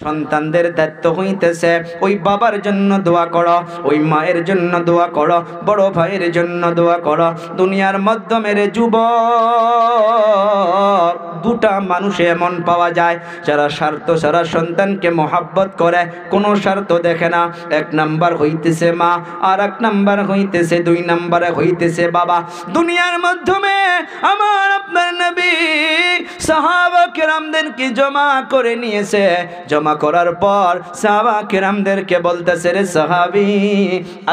সন্তানদের দায়িত্ব হইতেছে ওই বাবার জন্য দোয়া করো, ওই মায়ের জন্য দোয়া করো, বড় ভাইয়ের জন্য দোয়া করো। দুনিয়ার মাধ্যমে রে যুবক, দুটা মানুষ এমন পাওয়া যায় যারা স্বার্থ ছাড়া সন্তানকে মহাব্বত করে, কোনো স্বার্থ দেখে না। এক নাম্বার হইতেছে মা, আর এক নাম্বার হইতেছে, দুই নাম্বারে হইতেছে বাবা। দুনিয়ার মাধ্যমে আমার আপনার নবী সাহাবা কেরামদেরকে জমা করে নিয়েছে। জমা করার পর সাহাবা কেরামদেরকে বলতেছে, রে সাহাবী,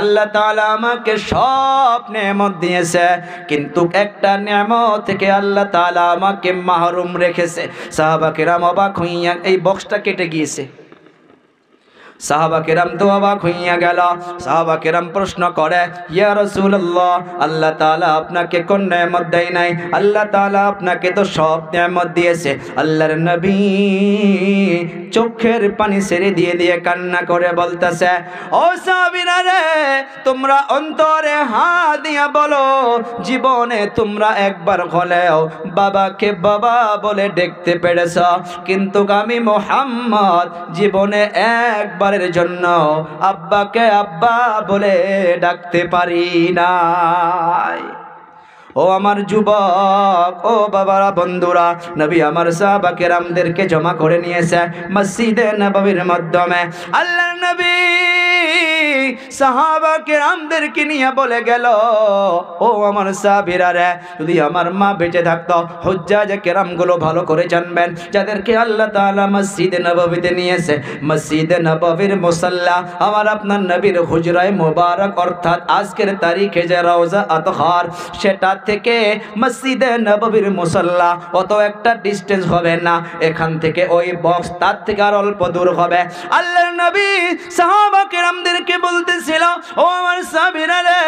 আল্লাহ তাআলা আমাকে সব নেয়ামত দিয়েছে, কিন্তু একটা নেয়ামত থেকে আল্লাহ তাআলা আমাকে মাহরুম রেখেছে। সাহাবা কেরাম অবাক হইয়া, এই বক্সটা কেটে গিয়েছে। সাহাবা কেরাম তো অবাক হইয়া গেল। সাহাবা কেরাম প্রশ্ন করে, ইয়া রাসূলুল্লাহ, আল্লাহ তাআলা আপনাকে কোন নেয়ামত দেয় নাই? আল্লাহ তাআলা আপনাকে তো সব নেয়ামত দিয়েছে। আল্লাহর নবী চোখের পানি ছেড়ে দিয়ে দিয়ে কান্না করে বলতেছে, ও সাহাবীরা রে, তোমরা অন্তরে হাত দিয়া বলো, জীবনে তোমরা একবার হলেও বাবাকে বাবা বলে ডাকতে পেরেছ, কিন্তু আমি মুহাম্মদ জীবনে একবার জন্য আব্বাকে আব্বা বলে ডাকতে পারি নাই। ও আমার যুবক, ও বাবারা, বন্ধুরা, নবী আমার সাহাবা কেরামদেরকে জমা করে নিয়েছে মসজিদে নববীর মাধ্যমে। আল্লাহর নবী সাহাবা কেরামদেরকে নিয়ে বলে গেল, ও আমার সাহাবীরা রে, যদি আমার মা বেঁচে থাকতো, হুজ্জাজ কেরামগুলো ভালো করে জানবেন, যাদেরকে আল্লাহ তাআলা মসজিদে নববীতে নিয়েছে, মসজিদে নববীর মুসাল্লা আমার আপনার নবীর হুজরায়ে মুবারক, অর্থাৎ আজকের তারিখে যে রওজা আতহার, সেটা থেকে মসজিদে নববীর মুসাল্লা অত একটা ডিস্টেন্স হবে না। এখান থেকে ওই বক্স তার থেকে আর অল্প দূর হবে। আল্লাহর নবী সাহাবা কেরামদেরকে বলতেছিল, ও আমার সাহাবীরা রে,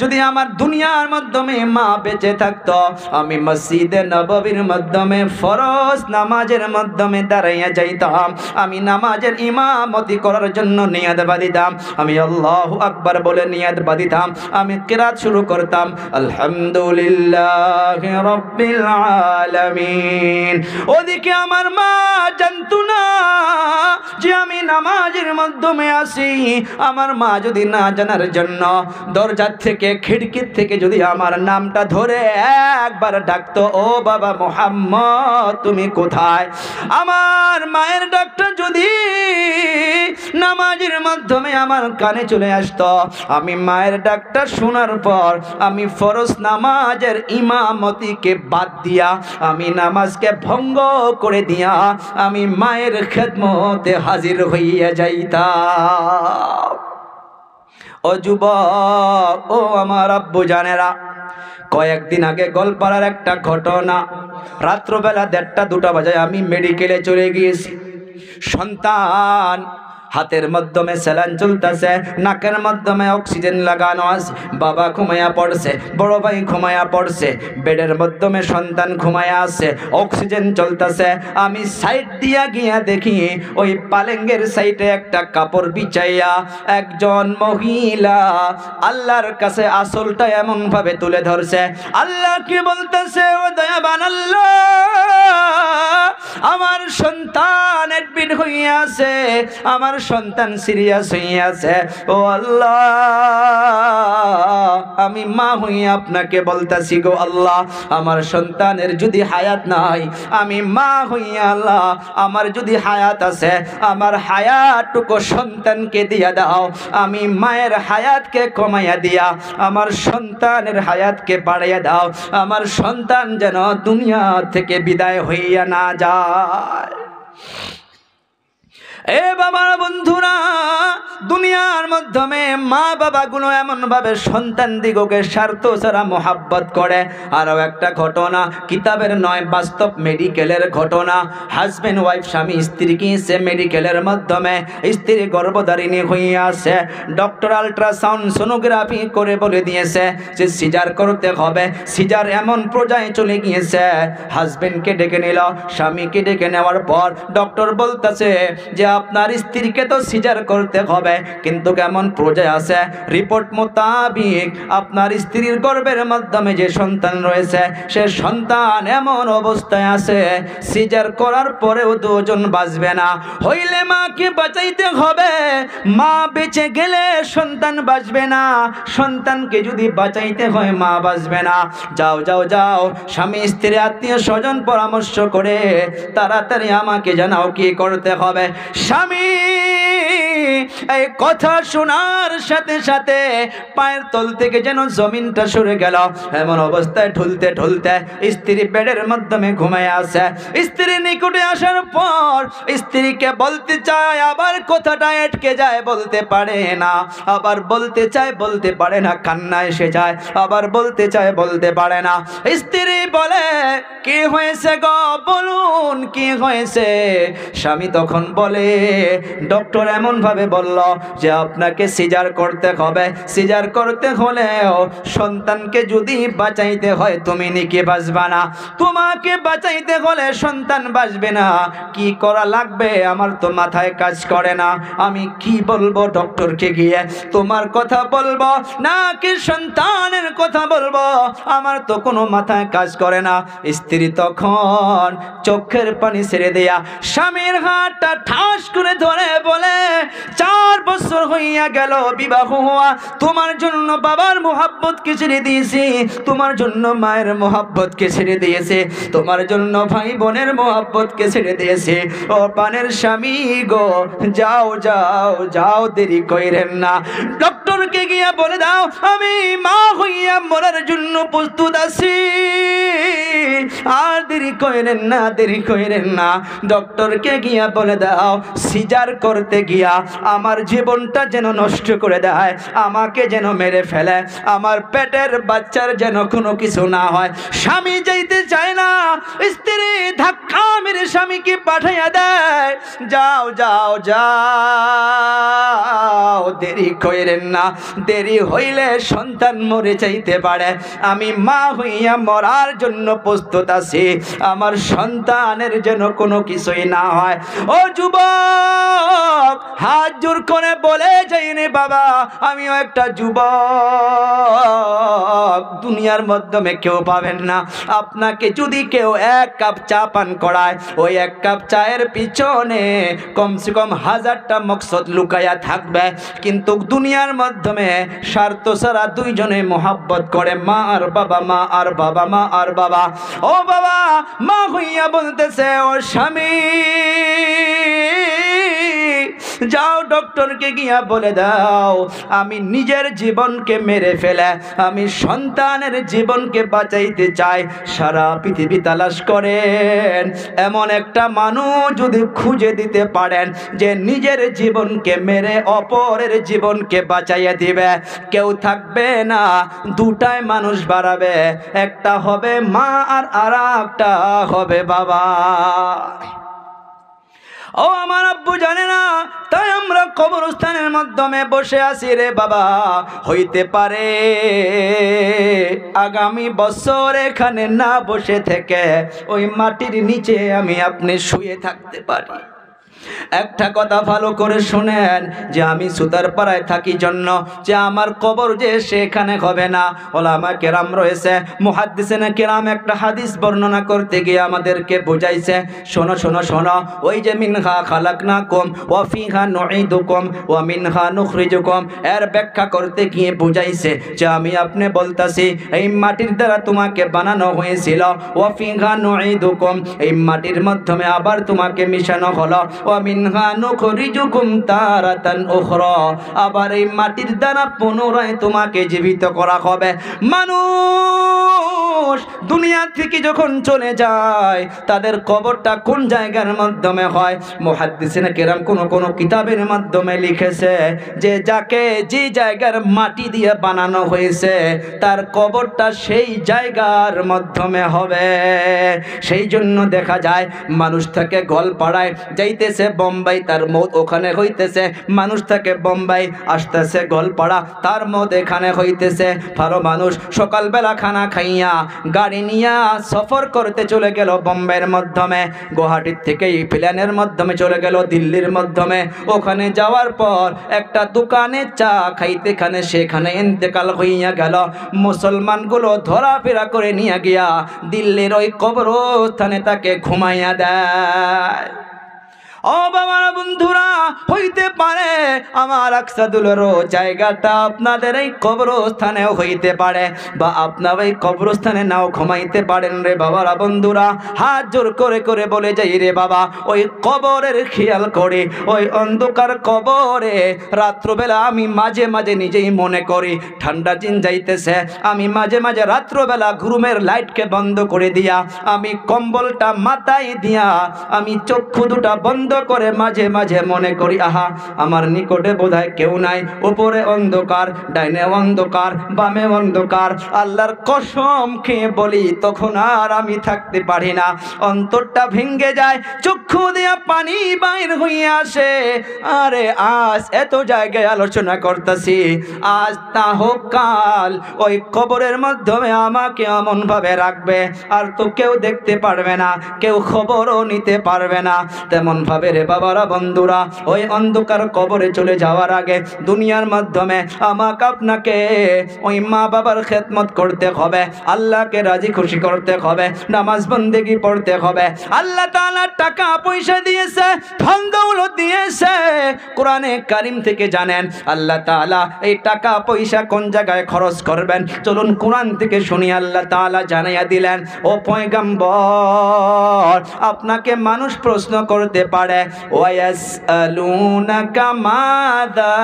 যদি আমার দুনিয়ার মাধ্যমে মা বেঁচে থাকতো, আমি মসজিদে নববীর মাধ্যমে ফরজ নামাজের মাধ্যমে দাঁড়াইয়া যাইতাম, আমি নামাজের ইমামতি করার জন্য নিয়াত বাঁধিতাম, আমি আল্লাহু আকবার বলে নিয়াত বাঁধিতাম, আমি কিরাত শুরু করতাম, আলহামদুলিল্লাহি রাব্বিল আলামিন। ওদিকে আমার মা জানতো না যে আমি নামাজের মাধ্যমে আসি। আমার মা যদি না জানার জন্য দরজার থেকে, খিড়কির থেকে যদি আমার নামটা ধরে একবার ডাকতো, ও বাবা মুহাম্মদ তুমি কোথায়, আমার মায়ের ডাকটা যদি নামাজের মাধ্যমে আমার কানে চলে আসতো, আমি মায়ের ডাকটা শোনার পর আমি ফরজ নামাজের ইমামতিকে বাদ দিয়া, আমি নামাজকে ভঙ্গ করে দিয়া, আমি মায়ের খেদমতে হাজির হইয়া যাইতাম। ও যুবক, ও আমার আব্বু জানেরা, কয়েকদিন আগে গোলপাড়ার একটা ঘটনা। রাত্রবেলা 1:30-2টা বাজে আমি মেডিকেলে চলে গিয়েছি। সন্তান হাতের মাধ্যমে স্যালাইন চলতেছে, নাকের মাধ্যমে অক্সিজেন লাগানো আছে, বাবা ঘুমায়া পড়ছে, বড় ভাই ঘুমায়া পড়ছে, বেডের মাধ্যমে সন্তান ঘুমায়া আছে, অক্সিজেন চলতেছে। আমি সাইড দিয়া গিয়া দেখি ওই পালেঙ্গের সাইডে একটা কাপড় বিছাইয়া একজন মহিলা আল্লাহর কাছে আসলটা এমন ভাবে তুলে ধরছে। আল্লাহ কি বলতেছে, ও দয়াবান আল্লাহ, আমার সন্তান এডমিট হইয়া আছে, আমার সন্তান সিরিয়াস হইয়া আছে। ও আল্লাহ, আমি মা হইয়া আপনাকে বলতাছি গো আল্লাহ, আমার সন্তানের যদি হায়াত নাই, আমি মা হইয়া আল্লাহ, আমার যদি হায়াত আছে, আমার হায়াতটুকু সন্তানকে দিয়া দাও। আমি মায়ের হায়াতকে কমাইয়া দিয়া আমার সন্তানের হায়াতকে বাড়াইয়া দাও। আমার সন্তান যেন দুনিয়া থেকে বিদায় হইয়া না যায়। এ বাবার বন্ধুরা, দুনিয়ার মাধ্যমে মা বাবাগুলো এমনভাবে সন্তান দিগকে স্বার্থ ছাড়া মোহাব্বত করে। আরও একটা ঘটনা, কিতাবের নয়, বাস্তব মেডিকেলের ঘটনা। হাজব্যান্ড ওয়াইফ, স্বামী স্ত্রীকে সে মেডিকেলের মাধ্যমে, স্ত্রী গর্ভধারিণী হয়ে আছে, ডক্টর আল্ট্রাসাউন্ড সোনোগ্রাফি করে বলে দিয়েছে যে সিজার করতে হবে। সিজার এমন পর্যায়ে চলে গিয়েছে, হাজব্যান্ডকে ডেকে নিল, স্বামীকে ডেকে নেওয়ার পর ডক্টর বলতেছে যে আপনার স্ত্রীকে তো সিজার করতে হবে, কিন্তু কেমন পর্যায়ে আছে রিপোর্ট মোতাবিক আপনার স্ত্রীর গর্ভের মাধ্যমে যে সন্তান রয়েছে সে সন্তান এমন অবস্থায় আছে সিজার করার পরেও দুজন বাঁচবে না, হইলে মাকে বাঁচাইতে হবে, মা বেঁচে গেলে সন্তান বাঁচবে না, সন্তানকে যদি বাঁচাইতে হয় মা বাঁচবে না। যাও যাও যাও, স্বামী স্ত্রী আত্মীয় স্বজন পরামর্শ করে তাড়াতাড়ি আমাকে জানাও কি করতে হবে। স্বামী এই কথা শোনার সাথে সাথে পায়ের তল থেকে যেন জমিনটা সরে গেল, এমন অবস্থায় ঢুলতে ঢুলতে স্ত্রী বেডের মাধ্যমে ঘুমায় আছে। স্ত্রীর নিকটে আসার পর স্ত্রীকে বলতে চায়, আবার কথাটা আটকে যায়, বলতে পারে না, আবার বলতে চায় বলতে পারে না, কান্না এসে যায়, আবার বলতে চায় বলতে পারে না। স্ত্রী বলে কি হয়েছে গো, বলুন কি হয়েছে। স্বামী তখন বলে ডক্টর এমন ভাবে বলল যে আপনাকে সিজার করতে হবে, সিজার করতে হলেও সন্তানকে যদি বাঁচাইতে হয় তুমি নাকি বাঁচবা না, তোমাকে বাঁচাইতে হলে সন্তান বাঁচবে না, কি করা লাগবে আমার তো মাথায় কাজ করে না, আমি কি বলবো ডক্টরকে গিয়ে, তোমার কথা বলবো নাকি সন্তানের কথা বলবো, আমার তো কোনো মাথায় কাজ করে না। স্ত্রী তখন চোখের পানি ছেড়ে দেয়া স্বামীর হাতটা ঠাস করে ধরে বলে 4 বছর হইয়া গেল বিবাহ হওয়া, তোমার জন্য বাবার মোহাব্বতকে ছেড়ে দিয়েছি, তোমার জন্য মায়ের মোহাব্বতকে ছেড়ে দিয়েছে, তোমার জন্য ভাই বোনের মোহাব্বতকে ছেড়ে দিয়েছে। ও পানের স্বামী গো, যাও যাও যাও, দেরি কইরেন না, ডক্টরকে গিয়া বলে দাও আমি মা হইয়া মরার জন্য প্রস্তুত আছি, আর দেরি কইরেন না, দেরি কইরেন না। ডক্টরকে গিয়া বলে দাও সিজার করতে গিয়া আমার জীবনটা যেন নষ্ট করে দেয়, আমাকে যেন মেরে ফেলে, আমার পেটের বাচ্চার যেন কোনো কিছু না হয়। স্বামী যাইতে চায় না, স্ত্রী ধাক্কা মেরে স্বামীকে পাঠাইয়া দেয়, যাও যাও যাও, দেরি কইরেন না, দেরি হইলে সন্তান মরে যাইতে পারে, আমি মা হইয়া মরার জন্য প্রস্তুত আছি, আমার সন্তানের যেন কোনো কিছুই না হয়। ও যুবক হাত জোর করে বলে যাইনি বাবা, আমিও একটা যুবক, দুনিয়ার মাধ্যমে কেউ পাবেন না, আপনাকে যদি কেউ 1 কাপ চা পান করায়, ওই 1 কাপ চায়ের পিছনে কমসে কম 1000টা মকসদ লুকায়া থাকবে, কিন্তু দুনিয়ার মাধ্যমে স্বার্থ ছাড়া দুইজনে মোহাব্বত করে, মা আর বাবা, মা আর বাবা, মা আর বাবা। ও বাবা মা হইয়া বলতেছে ও স্বামী যাও ডক্টরকে গিয়া বলে দাও আমি নিজের জীবনকে মেরে ফেলে আমি সন্তানের জীবনকে বাঁচাইতে চাই। সারা পৃথিবী তালাশ করেন, এমন একটা মানুষ যদি খুঁজে দিতে পারেন যে নিজের জীবনকে মেরে অপরের জীবনকে বাঁচাইয়া দিবে, কেউ থাকবে না। দুটাই মানুষ বাড়াবে, একটা হবে মা আর আরেকটা হবে বাবা। ও আমার আব্বু জানে না, তাই আমরা কবরস্থানের মাধ্যমে বসে আছি রে বাবা। হইতে পারে আগামী বছর এখানে না বসে থেকে ওই মাটির নিচে আমি আপনি শুয়ে থাকতে পারি। একটা কথা ভালো করে শুনেন, যে আমি সুতার পাড়ায় থাকি জন্য যে আমার কবর যে সেখানে হবে না। ওলামা কেরাম রয়েছে, মুহাদ্দিসিনে কেরাম একটা হাদিস বর্ণনা করতে গিয়ে আমাদেরকে বুঝাইছে, শোনো শোনো শোনো, ওই যে মিনহা খালাকনাকুম ওয়া ফিহা নুঈদুকুম ওয়া মিনহা নুখরিজুকুম, এর ব্যাখ্যা করতে গিয়ে বুঝাইছে যে আমি আপনি বলতাছি এই মাটির দ্বারা তোমাকে বানানো হয়েছিল, ওয়া ফিহা নুঈদুকুম, এই মাটির মাধ্যমে আবার তোমাকে মিশানো হলো, মিনহা নুখরিজুকুম তারাতান উখরা, আবার এই মাটির দ্বারা পুনরায় তোমাকে জীবিত করা হবে। মানুষ দুনিয়া থেকে যখন চলে যায় তাদের কবরটা কোন জায়গার মাধ্যমে হয়? মুহাদ্দিসিনে কেরাম কোন কোন কিতাবের মাধ্যমে লিখেছে যে যাকে যে জায়গার মাটি দিয়ে বানানো হয়েছে তার কবরটা সেই জায়গার মাধ্যমে হবে। সেই জন্য দেখা যায় মানুষ থেকে গোয়ালপাড়ায় যাইতেছে বোম্বাই, তার মৌত ওখানে হইতেছে। মানুষ থাকে বোম্বাই, আসতেছে গোলপাড়া, তার মৌত এখানে হইতেছে। ভালো মানুষ সকালবেলা খানা খাইয়া গাড়ি নিয়া সফর করতে চলে গেল বোম্বাইয়ের মাধ্যমে, গুয়াহাটির থেকে এই প্লেনের মাধ্যমে চলে গেল দিল্লির মাধ্যমে। ওখানে যাওয়ার পর একটা দোকানে চা খাইতে খানে সেখানে ইন্তেকাল হইয়া গেল। মুসলমানগুলো ধরাফেরা করে নিয়ে গিয়া দিল্লির ওই কবরস্থানে তাকে ঘুমাইয়া দেয়। ও বাবারা বন্ধুরা, হইতে পারে আমার আকসাদুলেরও জায়গাটা আপনাদের এই কবরস্থানেও হইতে পারে, বা আপনার এই কবরস্থানে নাও ঘুমাইতে পারেন রে বাবারা বন্ধুরা। হাত জোর করে করে বলে যাই রে বাবা, ওই কবরের খেয়াল করে, ওই অন্ধকার কবরে রাত্রবেলা আমি মাঝে মাঝে নিজেই মনে করি ঠান্ডা দিন যাইতেছে, আমি মাঝে মাঝে রাত্রবেলা ঘুমের লাইটকে বন্ধ করে দিয়া, আমি কম্বলটা মাথায় দিয়া, আমি চক্ষু দুটা বন্ধ করে মাঝে মাঝে মনে করি, আহা আমার নিকটে বোধহয় কেউ নাই, উপরে অন্ধকার, ডাইনে অন্ধকার, বামে অন্ধকার। আল্লাহর কসম খেয়ে বলি তখন আর আমি থাকতে পারি না, অন্তরটা ভেঙে যায়, চক্ষু দিয়া পানি বাইর হইয়া আসে। আরে আজ এত জায়গায় আলোচনা করতেছি, আজ তা হোক কাল ওই কবরের মাধ্যমে আমাকে এমন ভাবে রাখবে আর তো কেউ দেখতে পারবে না, কেউ খবরও নিতে পারবে না। তেমন ভাবে রে বাবারা বন্ধুরা, ওই অন্ধকার কবরে চলে যাওয়ার আগে দুনিয়ার মাধ্যমে আমাকে আপনাকে ওই মা বাবার খেদমত করতে হবে, আল্লাহকে রাজি খুশি করতে হবে, নামাজ বন্দেগি পড়তে হবে। আল্লাহ তাআলা টাকা পয়সা দিয়েছে, ধন দৌলত দিয়েছে। কোরআনে কারিম থেকে জানেন আল্লাহ তাআলা এই টাকা পয়সা কোন জায়গায় খরচ করবেন, চলুন কোরআন থেকে শুনি। আল্লাহ তাআলা জানাইয়া দিলেন, ও পয়গম্বর, আপনাকে মানুষ প্রশ্ন করতে পারে, ওয়ায়াসআলুনাকা মাযা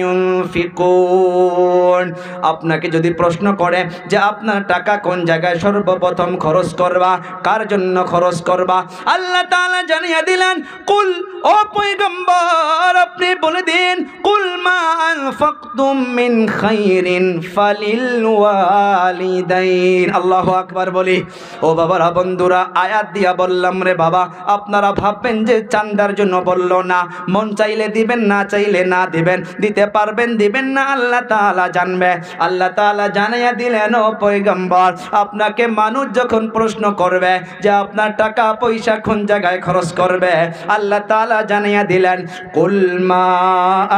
ইউনফিকুন, আপনাকে যদি প্রশ্ন করে যে আপনার টাকা কোন জায়গায় সর্বপ্রথম খরচ করবা, কার জন্য খরচ করবা, আল্লাহ তাআলা জানিয়ে দিলেন, কুল, ও পয়গম্বর আপনি বলে দিন, কুল মা আনফাকতুম মিন খাইরিন ফালিল ওয়ালিদাইন। আল্লাহু আকবার বলি। ও বাবারা বন্ধুরা, আয়াত দিয়া বললাম রে বাবা, আপনারা ভাববেন যে চান্দার জন্য বলল না, মন চাইলে দিবেন, না চাইলে না দিবেন, দিতে পারবেন দিবেন না আল্লাহ তাআলা জানবে। আল্লাহ তাআলা জানাইয়া দিলেন, ও পয়গম্বর আপনাকে মানুষ যখন প্রশ্ন করবে যে আপনার টাকা পয়সা কোন জায়গায় খরচ করবে, আল্লাহ তাআলা জানাইয়া দিলেন, কুল মা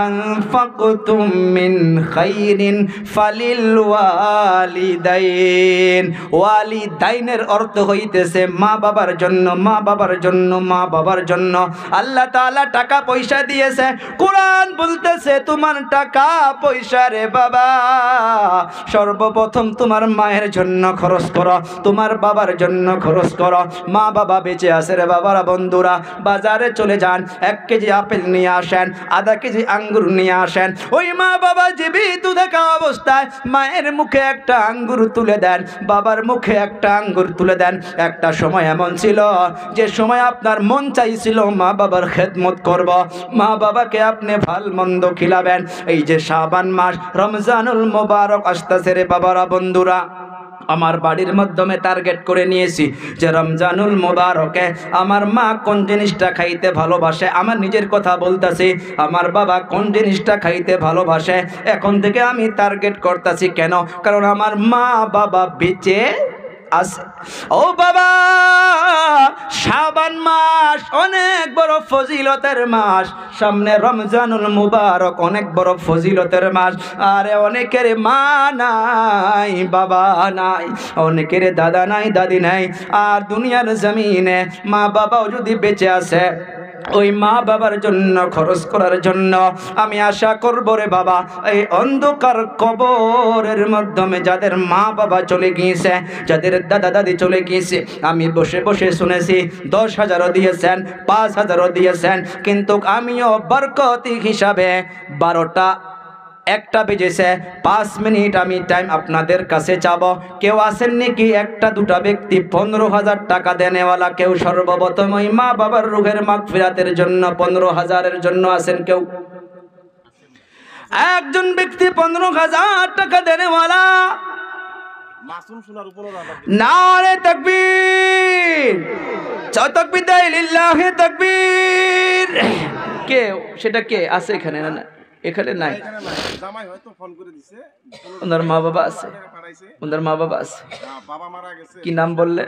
আনফাকতুম মিন খাইরিন ফালিল ওয়ালিদাইন। ওয়ালিদাইনের অর্থ হইতেছে মা বাবার জন্য, মা বাবার জন্য, মা বাবার জন্য আল্লাহ তাআলা টাকা পয়সা দিয়েছে। কোরআন বলতেছে তোমার টাকা পয়সা রে বাবা সর্বপ্রথম তোমার মায়ের জন্য খরচ করো, তোমার বাবার জন্য খরচ করো। মা বাবা বেঁচে আছে রে বাবারা বন্ধুরা, বাজারে চলে যান, 1 কেজি আপেল নিয়ে আসেন, আধা কেজি আঙ্গুর নিয়ে আসেন। ওই মা বাবা জীবিত থাকা অবস্থায় মায়ের মুখে একটা আঙ্গুর তুলে দেন, বাবার মুখে একটা আঙ্গুর তুলে দেন। একটা সময় এমন ছিল যে সময় আপনার মন চাইছিল মা বাবার খেদমত করব, মা বাবাকে আপনি ভাল মন্দ খিলাবেন। এই যে শাবান মাস, রমজানুল মোবারক আসতেছে রে বাবারা বন্ধুরা, আমার বাড়ির মাধ্যমে টার্গেট করে নিয়েছি যে রমজানুল মোবারকে আমার মা কোন জিনিসটা খাইতে ভালোবাসে, আমার নিজের কথা বলতেছি, আমার বাবা কোন জিনিসটা খাইতে ভালোবাসে, এখন থেকে আমি টার্গেট করতেছি। কেন? কারণ আমার মা বাবা বেঁচে আছে। ও বাবা, শাবান মাস অনেক বড় ফজিলতের মাস, সামনে রমজানুল মুবারক অনেক বড় ফজিলতের মাস। আরে অনেকের মা নাই, বাবা নাই, অনেকের দাদা নাই, দাদি নাই, আর দুনিয়ার জমিনে মা বাবাও যদি বেঁচে আছে, ওই মা বাবার জন্য খরচ করার জন্য আমি আশা করব রে বাবা, এই অন্ধকার কবরের মাধ্যমে যাদের মা বাবা চলে গিয়েছে, যাদের দাদা দাদি চলে গিয়েছে, আমি বসে বসে শুনেছি 10,000ও দিয়েছেন, 5,000ও দিয়েছেন, কিন্তু আমিও বরকতি হিসাবে 12টা 1টা বেজেছে, 5 মিনিট আমি টাইম আপনাদের কাছে চাবো। কেউ আছেন নাকি 1টা 2টা ব্যক্তি 15,000 টাকা দেনেওয়ালা? কেউ সর্বপ্রথম ওই মা বাবার রুহের মাগফিরাতের জন্য 15,000-এর জন্য আছেন কেউ? একজন ব্যক্তি 15,000 টাকা দেনেওয়ালা। নারে তাকবীর, তাকবীর দাই লিল্লাহি তাকবীর। কে সেটা কে আছে এখানে? না এখানে নাই, জামাই হয়তো ফোন করে দিছে, ওনার মা বাবা আছে, ওনার মা বাবা আছে। বাবা মারা গেছে। কি নাম বললে?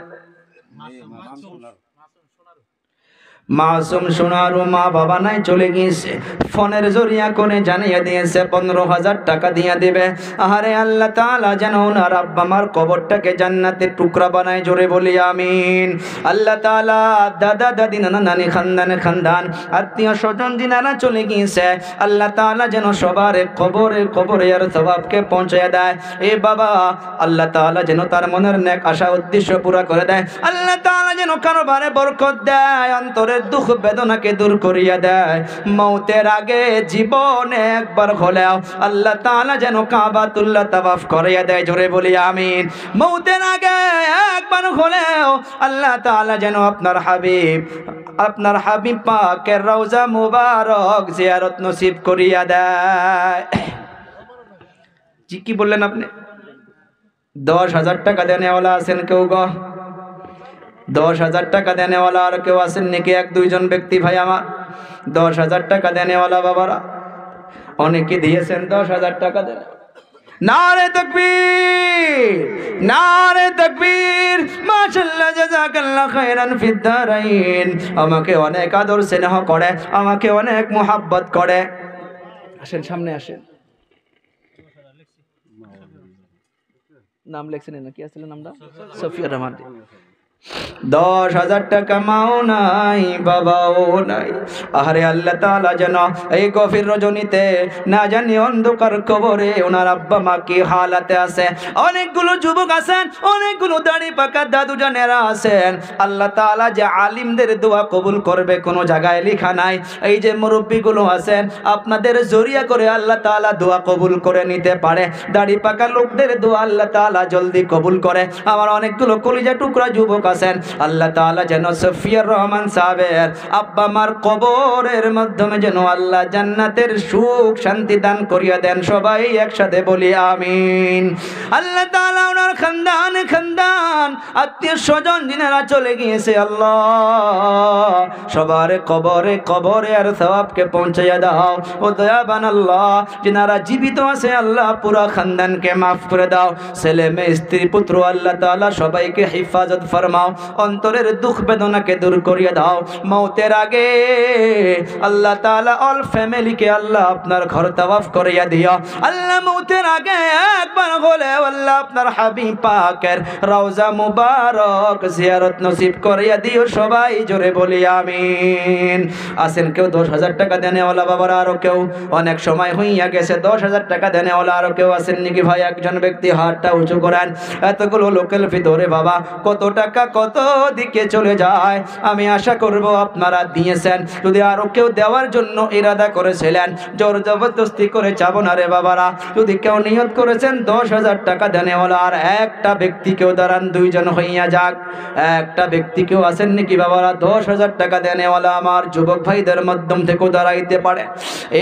মাসুম সোনারু মা বাবা নাই, চলে গিয়েছে। ফোনের জরিয়া করে জানিয়ে দিয়েছে 15,000 টাকা দিয়ে দেবে। আরে আল্লাহ তাআলা যেন ওনার আব্বা মার কবরটাকে জান্নাতের টুকরা বানায়, জোরে বলি আমিন। আল্লাহ তাআলা দাদা দাদি নানা নানি খানদানে খানদান আত্মীয় স্বজন যিনারা চলে গিয়েছে, আল্লাহ তাআলা যেন সবার কবরে কবরে আর সওয়াবকে পৌঁছায় দেয়। এ বাবা, আল্লাহ তাআলা যেন তার মনের নেক আশা উদ্দেশ্য পুরা করে দেয়। আল্লাহ তাআলা যেন কারোবারে বরকত দেয়, অন্তরের দুঃখ বেদনাকে দূর করিয়া দেয়। মৌতের আগে জীবনে একবার হলেও আল্লাহ তাআলা যেন কাবাতুল্লাহ তাওয়াফ করিয়া দেয়, জোরে বলি আমিন। মৌতের আগে একবার হলেও আল্লাহ তাআলা যেন আপনার হাবিব পাকের রওজা মুবারক জিয়ারত নসিব করিয়া দেয়। জি কি বললেন আপনি? 10,000 টাকা দেনেওয়ালা আছেন কেউ গো? 10,000 টাকা দেনেওয়ালা আর কেউ আছেন নাকি? 1-2 জন ব্যক্তি ভাই আমার 10,000 টাকা দেনেওয়ালা বাবারা অনেকে দিয়েছেন 10,000 টাকা দেন। নারে তাকবীর, নারে তাকবীর, মাশাআল্লাহ, জাযাকাল্লাহ খায়রান ফিদ দারাইন। আমাকে অনেক আদর স্নেহ করে, আমাকে অনেক মোহাব্বত করে। আসেন সামনে আসেন। নাম লেখছেন না? কি আসলে নামটা? সফিয়া রহমান। 10,000 টাকা মাও নাই বাবাও নাই। আরে আল্লাহ তাআলা যেন এই গভীর রজনীতে না জানি অন্ধকার কবরে ওনার আব্বা মা কি হালাতে আছে। অনেকগুলো যুবক আছেন, অনেকগুলো দাড়ি পাকা দাদু জানেরা আছেন। আল্লাহ তাআলা যে আলিমদের দোয়া কবুল করবে কোনো জায়গায় লেখা নাই। এই যে মুরব্বীগুলো আছেন, আপনাদের জরিয়া করে আল্লাহ তাআলা দোয়া কবুল করে নিতে পারে। দাড়ি পাকা লোকদের দোয়া আল্লাহ তাআলা জলদি কবুল করে। আমার অনেকগুলো কলিজা টুকরা যুবক আছেন, আল্লাহ তাআলা যেন সফিয়া রহমান সাহেবের আব্বা মার কবরের মাধ্যমে যেন আল্লাহ জান্নাতের সুখ শান্তি দান করিয়া দেন। সবাই একসাথে বলি আমিন। আল্লাহ তাআলা ওনার খানদান আত্মীয় স্বজন যিনারা চলে গিয়েছে, আল্লাহ সবার কবরে কবরে আর সওয়াবকে পৌঁছাইয়া দাও। ও দয়াবান আল্লাহ, যিনারা জীবিত আছে আল্লাহ পুরা খানদানকে মাফ করে দাও। ছেলে মেয়ে স্ত্রী পুত্র আল্লাহ তাআলা সবাইকে হেফাজত ফরমাও, অন্তরের দুঃখ বেদনাকে দূর করিয়ে দাও। মৌতের আগে আল্লাহ তাআলা অল ফ্যামিলিকে আল্লাহ আপনার ঘর তাওয়াফ করিয়া দিও। আল্লাহ মৌতের আগে একবার হলে আল্লাহ আপনার হাবিব পাকের রওজা মুবারক জিয়ারত নসিব করিয়া দিও। সবাই জোরে বলি আমিন। আছেন কেউ 10,000 টাকা দেনেওয়ালা বাবারা? আরো কেউ? অনেক সময় হইয়া গেছে 10,000 টাকা দেনেওয়ালা আরো কেউ আছেন নাকি ভাই? একজন ব্যক্তি হাতটা উঁচু করেন। এতগুলো লোকের ভিতরে বাবা কত টাকা কত দিকে চলে যায়। আমি আশা করব আপনারা দিয়েছেন। যদি আরো কেউ দেওয়ার জন্য ইরাদা করেছিলেন, জোর জবরদস্তি করে চাবো না রে বাবারা। যদি কেউ নিয়ত করেছেন 10,000 টাকা দেনেওয়ালা, আর একটা ব্যক্তি কেউ দাঁড়ান, 2 জন হইয়া যাক। একটা ব্যক্তি কেউ আছেন নাকি বাবারা 10,000 টাকা দেনেওয়ালা? আমার যুবক ভাইদের মাধ্যম থেকেও দাঁড়াইতে পারে।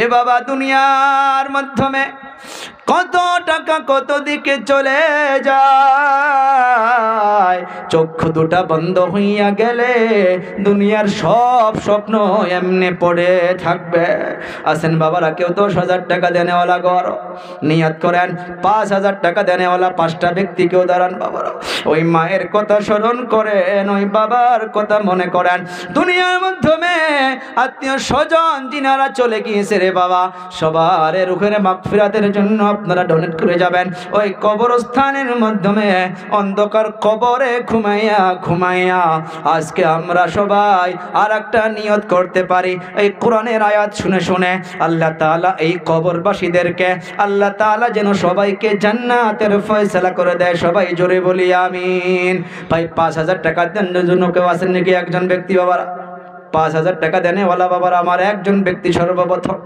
এ বাবা, দুনিয়ার মাধ্যমে কত টাকা কত দিকে চলে যায়। চক্ষু দুটা বন্ধ হইয়া গেলে দুনিয়ার সব স্বপ্ন এমনি পড়ে থাকবে। আছেন বাবারা কেউ 10,000 টাকা দেনেওয়ালা? গর নিয়ত করেন 5,000 টাকা দেনেওয়ালা 5টা ব্যক্তি কেউ দাঁড়ান বাবারা। ওই মায়ের কথা স্মরণ করেন, ওই বাবার কথা মনে করেন। দুনিয়ার মাধ্যমে আত্মীয় স্বজন যিনারা চলে গিয়েছে রে বাবা, সবার রুহের মাগফিরাতের জন্য আপনারা ডোনেট করে যাবেন। ওই কবরস্থানের মাধ্যমে অন্ধকার কবরে ঘুমাইয়া ঘুমাইয়া আজকে আমরা সবাই আর একটা নিয়ত করতে পারি। এই কোরআনের আয়াত শুনে শুনে আল্লাহ তাআলা এই কবরবাসীদেরকে আল্লাহ তাআলা যেন সবাইকে জান্নাতের ফয়সালা করে দেয়। সবাই জোরে বলি আমিন। ভাই 5,000 টাকা দেওয়ার জন্য কেউ আছেন নাকি? একজন ব্যক্তি বাবারা 5,000 টাকা দেনেওয়ালা বাবারা আমার একজন ব্যক্তি সর্বপ্রথম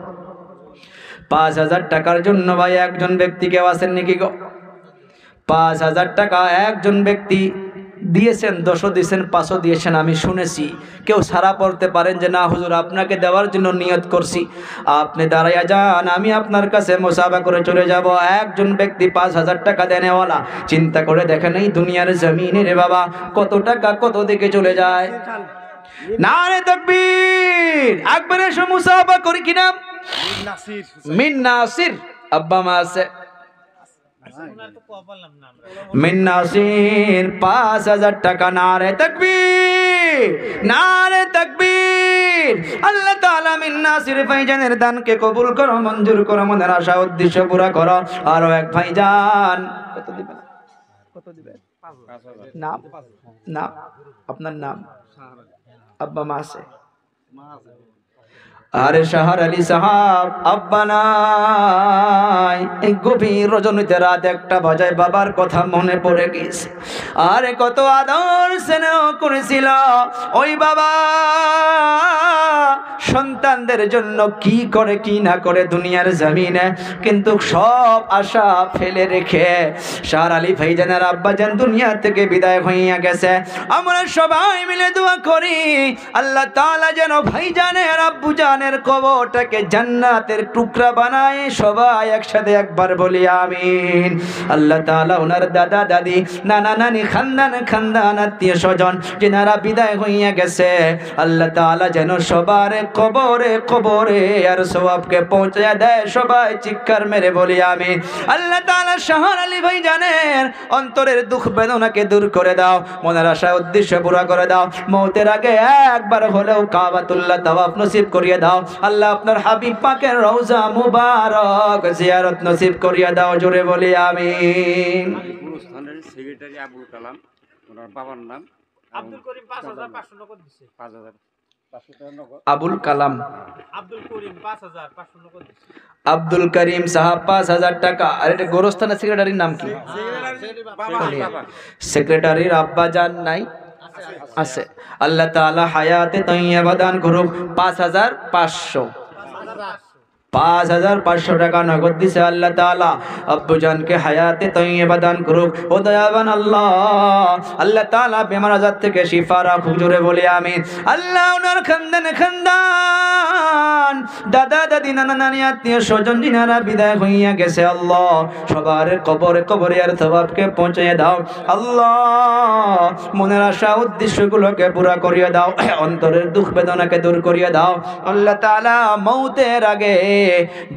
5,000 টাকার জন্য ভাই একজন ব্যক্তি কেউ আছেন নাকি গো? 5,000 টাকা একজন ব্যক্তি দিয়েছেন, 10ও দিয়েছেন, 5ও দিয়েছেন, আমি শুনেছি। কেউ সারা পড়তে পারেন যে না হুজুর আপনাকে দেওয়ার জন্য নিয়ত করছি, আপনি দাঁড়াইয়া যান, আমি আপনার কাছে মুসাফা করে চলে যাব। একজন ব্যক্তি 5,000 টাকা দেনেওয়ালা, চিন্তা করে দেখেন এই দুনিয়ার জমিনে রে বাবা কত টাকা কত দিকে চলে যায়। নারে তাকবীর, একবার এসে মুসাফা করি কিনা। মিন নাসির আব্বা মা আছে, মিন নাসির 5,000 টাকা। নারে তাকবীর, নারে তাকবীর। আল্লাহ তাআলা মিন নাসির ভাইজানের দানকে কবুল করো, মঞ্জুর করো, মনের আশা উদ্দেশ্য পুরা করো। আরো এক ভাইজান কত দিবেন? কত দিবেন? নাম, নাম, আপনার নাম? আব্বা মা আছে? আরে শাহর আলী সাহাব আব্বা নাই। এই গভীর রজনীতে রাত 1টা বাজায় বাবার কথা মনে পড়ে গেছে। আরে কত আদর স্নেহ করেছিল ওই বাবা, সন্তানদের জন্য কি করে কি না করে দুনিয়ার জমিনে, কিন্তু সব আশা ফেলে রেখে শাহর আলী ভাইজানের আব্বাজান দুনিয়া থেকে বিদায় হইয়া গেছে। আমরা সবাই মিলে দোয়া করি আল্লাহ তাআলা যেন ভাইজানের আব্বুজানের কবরটাকে জান্নাতের টুকরা বানায়। সবাই একসাথে একবার বলি আমিন। আল্লাহ তাআলা ওনার দাদা দাদি নানা নানি খানদান আত্মীয় স্বজন যেনারা বিদায় হইয়া গেছে, আল্লাহ তাআলা যেন সবার কবরে কবরে আর সওয়াবকে পৌঁছে দেয়। সবাই চিৎকার মেরে বলি আমিন। আল্লাহ তাআলা শাহর আলী ভাইজানের অন্তরের দুঃখ বেদনাকে দূর করে দাও, মনের আশা উদ্দেশ্য পুরা করে দাও। মওতের আগে একবার হলেও কাবাতুল্লাহ তাওয়াফ নসিব করিয়ে দাও। আল্লাহ আপনার হাবিব পাকের রওজা মুবারক জিয়ারত নসিব করিয়ে দাও। জোরে বলি আমিন। গুরুস্থানের সেক্রেটারি আবুল কালাম, ওনার বাবার নাম আব্দুল করিম, 5,500 নগদ দিছে। 5,500 টাকা নগদ। আবুল কালাম, আব্দুল করিম 5,500 নগদ দিছে। আব্দুল করিম সাহাব 5,000 টাকা। আর এটা গোরস্থানের সেক্রেটারির নাম কি? সেক্রেটারির আব্বা জান নাই? আছে। আল্লাহ তাআলা হায়াতে তাইয়্যিবা দান করুক। 5,500 5,500 টাকা নগদ দিছে আল্লাহ তাআলা। আব্বুজানকে হায়াতে তাইয়্যিবা দান করুক। ও দয়াবান আল্লাহ, আল্লাহ তাআলা বেমার আজার থেকে শিফা রাখুক। জোরে বলি আমিন। আল্লাহ ওনার খানদান দাদা দাদি নানা নানি আত্মীয় স্বজন যিনারা বিদায় হইয়া গেছে, আল্লাহ সবার কবরে কবরে আর সওয়াবকে পৌঁছে দাও। আল্লাহ মনের আশা উদ্দেশ্যগুলোকে পুরা করিয়ে দাও, অন্তরের দুঃখ বেদনাকে দূর করিয়ে দাও। আল্লাহ তাআলা মওতের আগে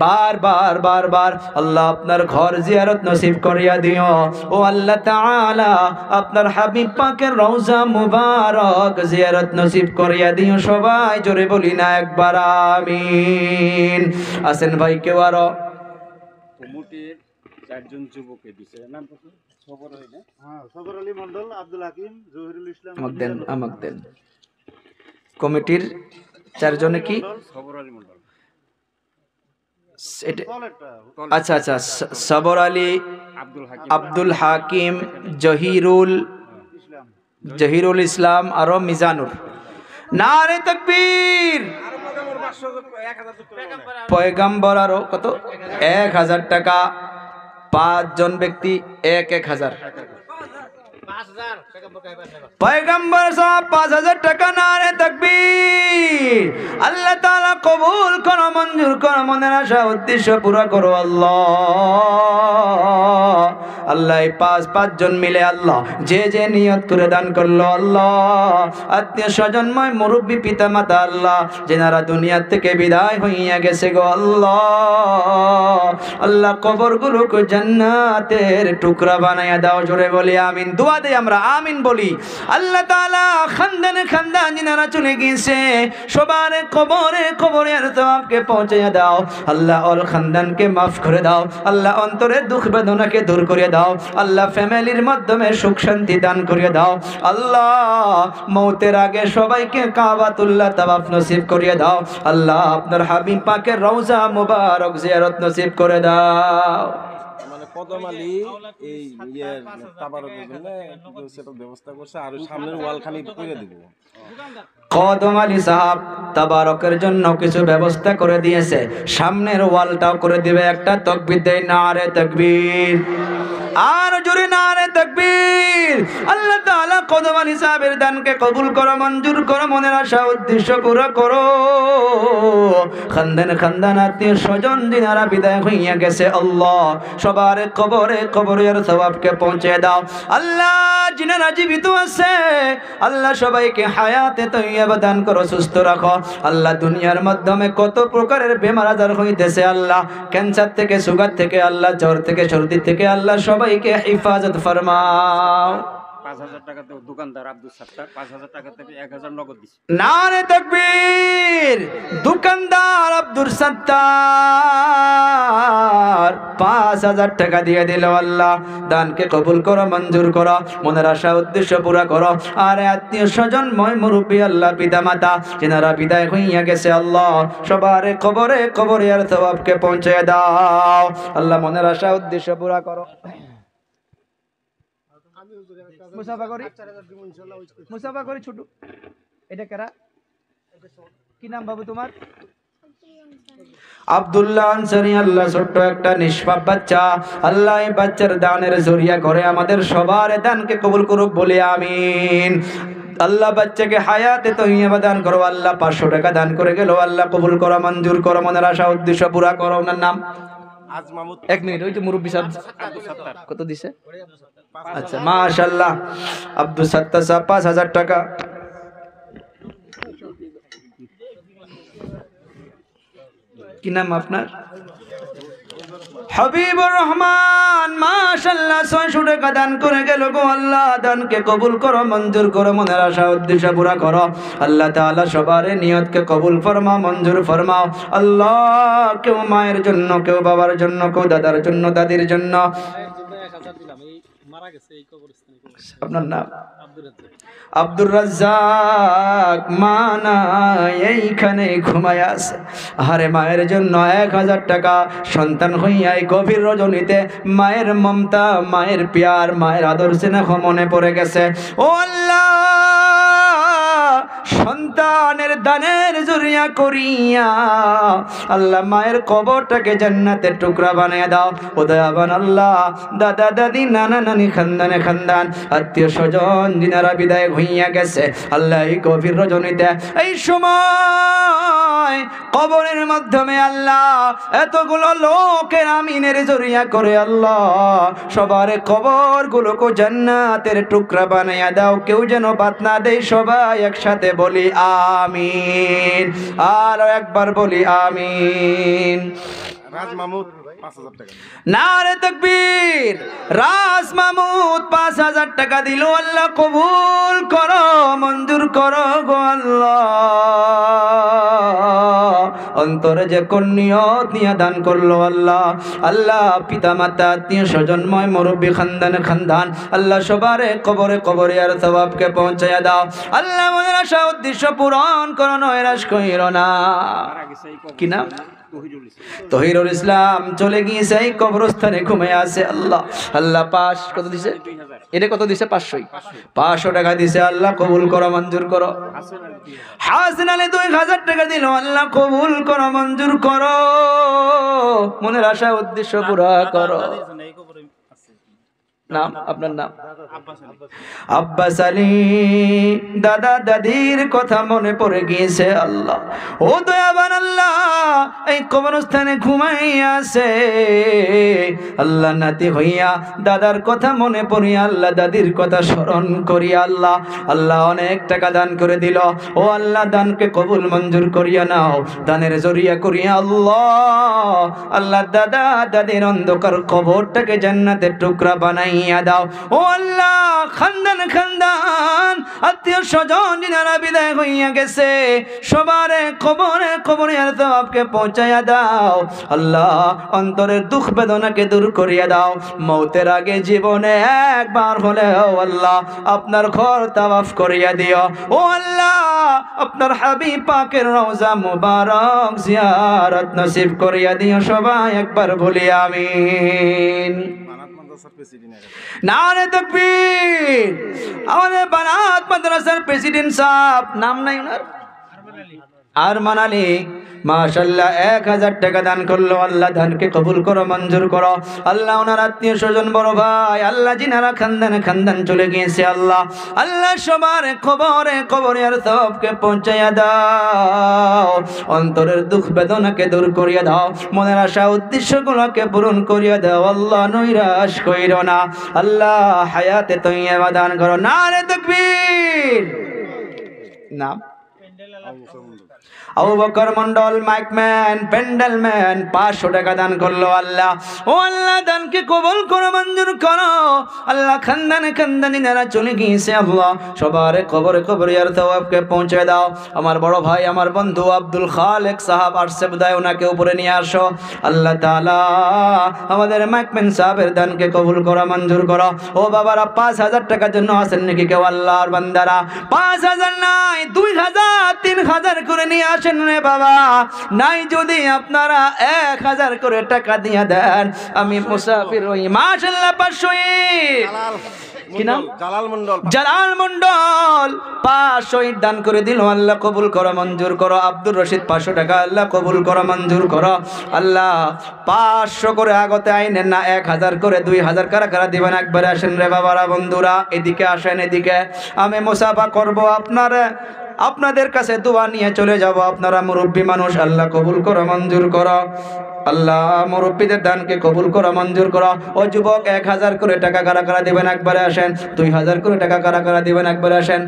বারবার আল্লাহ আপনার ঘর জিয়ারত নসিব করিয়া দিও। ও আল্লাহ তাআলা আপনার হাবিব পাকের রওজা মুবারক জিয়ারত নসিব করিয়া দিও। সবাই জোরে বলি না একবার আমিন। আসেন ভাই কেউ আরো? কমিটির 4জন যুবককে দিছে, নাম কত? সবর আলী না? হ্যাঁ, সবর আলী মন্ডল, আব্দুল হাকিম, জহিরুল ইসলাম। আমাক দেন। কমিটির 4 জনে কি? সবর আলী মন্ডল। আচ্ছা আচ্ছা, সবর আলী, আব্দুল হাকিম, জহিরুল ইসলাম আর মিজানুর। নারে তাকবীর। পয়গম্বর আরো কত? 1,000 টাকা। 5 জন ব্যক্তি 1,000। পয়গম্বর সাহেব 5,000 টাকা। নারে তাকবীর। আল্লাহ তাআলা কবুল করো, মঞ্জুর করো, মনের আশা উদ্দেশ্য পুরা করো। আল্লাহ এই 5 জন মিলে আল্লাহ যে যে নিয়ত করে দান করলো, আল্লাহ আত্মীয় স্বজনময় মুরব্বী পিতা মাতা আল্লাহ যেনারা দুনিয়া থেকে বিদায় হইয়া গেছে গো, আল্লাহ কবরগুলোকে জান্নাতের টুকরা বানাইয়া দাও। জোরে বলি আমিন। দোয়া দেই আমরা, আমিন বলি। আল্লাহ তাআলা খানদান যিনারা চলে গিয়েছে সবার কবরে কবরে আর সওয়াবকে পৌঁছে দাও। আল্লাহ অল খানদানকে মাফ করে দাও। আল্লাহ অন্তরের দুঃখ বেদনাকে দূর করে দাও। আল্লাহ ফ্যামিলির মাধ্যমে সুখ শান্তি দান করে দাও। আল্লাহ মওতের আগে সবাইকে কাবাতুল্লাহ তাওয়াফ নসিব করে দাও। আল্লাহ আপনার হাবিব পাকের রওজা মুবারক জিয়ারত নসিব করে দাও। মানে কদম আলী এই তাবারকের জন্য সেটা ব্যবস্থা করছে, আর সামনের ওয়াল খানি করে দিব। কদম আলী সাহাব তাবারকের জন্য কিছু ব্যবস্থা করে দিয়েছে, সামনের ওয়ালটাও করে দিবে। একটা তাকবীর দেই, নারে তাকবীর। আর জোরে নারে তাকবীর। আল্লাহ তাআলা কদমান হিসাবের দানকে কবুল করো, মঞ্জুর করো, মনের আশা উদ্দেশ্য পুরো করো। খানদান খানদান আত্মীয় স্বজন যিনারা বিদায় হইয়া গেছে আল্লাহ সবার কবরে কবরের সওয়াবকে পৌঁছে দাও। আল্লাহ যিনারা জীবিত আছে আল্লাহ সবাইকে হায়াতে তৈয়বা দান করো, সুস্থ রাখো। আল্লাহ দুনিয়ার মাধ্যমে কত প্রকারের বেমার আজার হইতেছে আল্লাহ, ক্যান্সার থেকে, সুগার থেকে, আল্লাহ জ্বর থেকে, সর্দি থেকে, আল্লাহ সবাইকে হিফাজত ফরমাও। 5,000 টাকা তো দোকানদার আব্দুল সাত্তার 5,000 টাকা থেকে 1,000 নগদ দিছে। নারে তাকবীর। দোকানদার আব্দুল সাত্তার 5,000 টাকা দিয়ে দিল। আল্লাহ দানকে কবুল করো, মঞ্জুর করো, মনের আশা উদ্দেশ্য পুরা করো। আর আত্মীয় স্বজন ময় মুরব্বী আল্লাহ পিতা মাতা যিনারা বিদায় হইয়া গেছে আল্লাহ সবার কবরে কবরে আর সওয়াবকে পৌঁছে দাও। আল্লাহ মনের আশা উদ্দেশ্য পুরা করো। মুসাফা করি, মুসাফা করি ছোট। এটা কারা? কি নাম বাবু তোমার? আব্দুল্লাহ আনসারী। আল্লাহ ছোট্ট একটা নিষ্পাপ বাচ্চা, আল্লাহ এই বাচ্চার দানের জরিয়া করে আমাদের সবার দানকে কবুল করুক বলে আমিন। আল্লাহ বাচ্চাকে হায়াতে তৈয়বা দান করো। আল্লাহ 500 টাকা দান করে গেল, আল্লাহ কবুল করো, মঞ্জুর করো, মনের আশা উদ্দেশ্য পুরা করো। ওনার নাম? আজ মাহমুদ। 1 মিনিট, ওই যে মুরব্বী সাহেব কত দিছে? আচ্ছা মাশাআল্লাহ, আব্দুল সাত্তার সাহেব 5,000 টাকা। কি নাম আপনার? হাবিবুর রহমান। মাশাআল্লাহ 600 টাকা দান করে গেল গো আল্লাহ দানকে কবুল করো, মঞ্জুর করো, মনের আশা উদ্দেশ্য পুরা করো। আল্লাহ তাআলা সবার নিয়তকে কবুল ফরমাও, মঞ্জুর ফরমাও। আল্লাহ কেউ মায়ের জন্য, কেউ বাবার জন্য, কেউ দাদার জন্য, দাদির জন্য। আপনার নাম? আব্দুর রাজ্জাক। মানা এইখানে ঘুমায় আছে। আরে মায়ের জন্য 1,000 টাকা। সন্তান হইয়া এই গভীর রজনীতে মায়ের মমতা, মায়ের প্যার, মায়ের আদর স্নেহ মনে পড়ে গেছে। ও আল্লাহ সন্তানের দানের জরিয়া করিয়া আল্লাহ মায়ের কবরটাকে জান্নাতের টুকরা বানিয়ে দাও। ও দয়াবান আল্লাহ দাদা দাদি, নানা নানি, খানদানে খানদান, আত্মীয় স্বজন যিনারা বিদায় হইয়া গেছে আল্লাহ এই গভীর রজনীতে এই সময় কবরের মাধ্যমে আল্লাহ এতগুলো লোকের আমিনের জরিয়া করে আল্লাহ সবার কবরগুলোকে জান্নাতের টুকরা বানিয়ে দাও। কেউ যেন বাদ না দেয়, সবাই একসাথে বলি আমিন। আর একবার বলি আমিন। রাজ মাহমুদ 5,000 টাকা। নারে তাকবীর। রাজ মাহমুদ 5,000 টাকা দিল। আল্লাহ কবুল করো, মঞ্জুর করো গো আল্লাহ। অন্তরে যে কোন নিয়ত নিয়ে দান করলো আল্লাহ, আল্লাহ পিতা মাতা, আত্মীয় স্বজনময় মুরব্বী, খানদানে খানদান, আল্লাহ সবারে কবরে কবরে আর সওয়াবকে পৌঁছায়া দাও। আল্লাহ মনের আশা উদ্দেশ্য পূরণ করো, নৈরাশ কইরো না। কি নাম? তহিরুল ইসলাম। চলে গিয়েছে এই কবরস্থানে ঘুমিয়ে আছে আল্লাহ। আল্লাহ পাশ কত দিছে? এটা কত দিছে? 500 টাকা দিছে। আল্লাহ কবুল করো, মঞ্জুর করো। হাসান আলী 2,000 টাকা দিল। আল্লাহ কবুল করো, মঞ্জুর করো, মনের আশা উদ্দেশ্য পুরা করো। নাম? আপনার নাম? আব্বাস আলী। দাদা দাদির কথা মনে পড়ে গিয়েছে আল্লাহ। ও দয়াবান আল্লাহ এই কবরস্থানে ঘুমাইয়া আছে আল্লাহ, নাতি হইয়া দাদার কথা মনে পড়িয়া আল্লাহ দাদির কথা স্মরণ করিয়া আল্লাহ আল্লাহ অনেক টাকা দান করে দিল। ও আল্লাহ দানকে কবুল মঞ্জুর করিয়া নাও, দানের জরিয়া করিয়া আল্লাহ আল্লাহ দাদা দাদির অন্ধকার কবরটাকে জান্নাতের টুকরা বানাই দাও। ও আল্লাহ খানদান খানদান, আত্মীয় স্বজন যিনারা বিদায় হইয়া গেছে সবার কবরে কবরে আর সওয়াবকে পৌঁছায়া দাও। আল্লাহ অন্তরের দুঃখ বেদনাকে দূর করিয়া দাও। মৌতের আগে জীবনে একবার হলেও আল্লাহ আপনার ঘর তাওয়াফ করিয়া দিও। ও আল্লাহ আপনার হাবিব পাকের রওজা মুবারক জিয়ারত নসিব করিয়া দিও। সবাই একবার বলি আমিন। নারে তাকবীর। আমাদের বানাত মাদ্রাসার প্রেসিডেন্ট সাহেব, নাম নাই ওনার? আরমান আলী। মাশাআল্লাহ 1000 টাকা দান করলো। আল্লাহ দানকে কবুল করো, মঞ্জুর করো। আল্লাহ ওনার আত্মীয় স্বজন বড় ভাই আল্লাহ জিনারা খানদানে খানদান চলে গিয়েছে আল্লাহ, আল্লাহ সবার কবরে আর সবকে পৌঁছাইয়া দাও, অন্তরের দুঃখ বেদনাকে দূর করিয়া দাও, মনের আশা উদ্দেশ্যগুলোকে পূরণ করিয়া দাও। আল্লাহ নৈরাশ কইরো না। আল্লাহ হায়াতে তৈয়বা দান করো। নারে তাকবীর। নাম আবু বকর মন্ডল, মাইকম্যান, প্যান্ডেলম্যান 500 টাকা দান করলো। আল্লাহ ও আল্লাহ দানকে কবুল করো, মঞ্জুর করো। আল্লাহ খানদানে খানদানি যারা চলে গিয়েছে আল্লাহ সবার কবরে আর সওয়াবকে পৌঁছে দাও। আমার বড় ভাই আমার বন্ধু আব্দুল খালেক সাহাব আসছে বোধহয়, ওনাকে উপরে নিয়ে আসো। আল্লাহ তাআলা আমাদের মাইকম্যান সাহেবের দানকে কবুল করো, মঞ্জুর করো। ও বাবারা 5000 টাকার জন্য আছেন নাকি কেউ? আল্লাহর বান্দারা 5000 নাই 2000 3000 করে নিয়ে আসেন রে বাবা। নাই যদি আপনারা 1000 করে টাকা দিয়ে দেন, আমি মুসাফির হই। মাশাআল্লাহ 500 কি নাম? জালাল মন্ডল 500 দান করে দিল। আল্লাহ কবুল করো, মঞ্জুর করো। আব্দুর রশিদ 500 টাকা আল্লাহ কবুল করো, মঞ্জুর করো। আল্লাহ 500 করে আগতে আইনেন না, 1000 করে 2000 কারা কারা দিবেন একবারে আসেন রে বাবারা বন্ধুরা, এদিকে আসেন, এদিকে আমি মুসাফা করব, আপনাদের কাছে দোয়া নিয়ে চলে যাব। আপনারা মুরব্বী মানুষ, আল্লাহ কবুল করো, মঞ্জুর করো। আল্লাহ মুরব্বীদের দানকে কবুল করো, মঞ্জুর করো। ও যুবক 1000 করে টাকা কারা কারা দিবেন একবারে আসেন। 2000 করে টাকা কারা কারা দিবেন একবারে আসেন।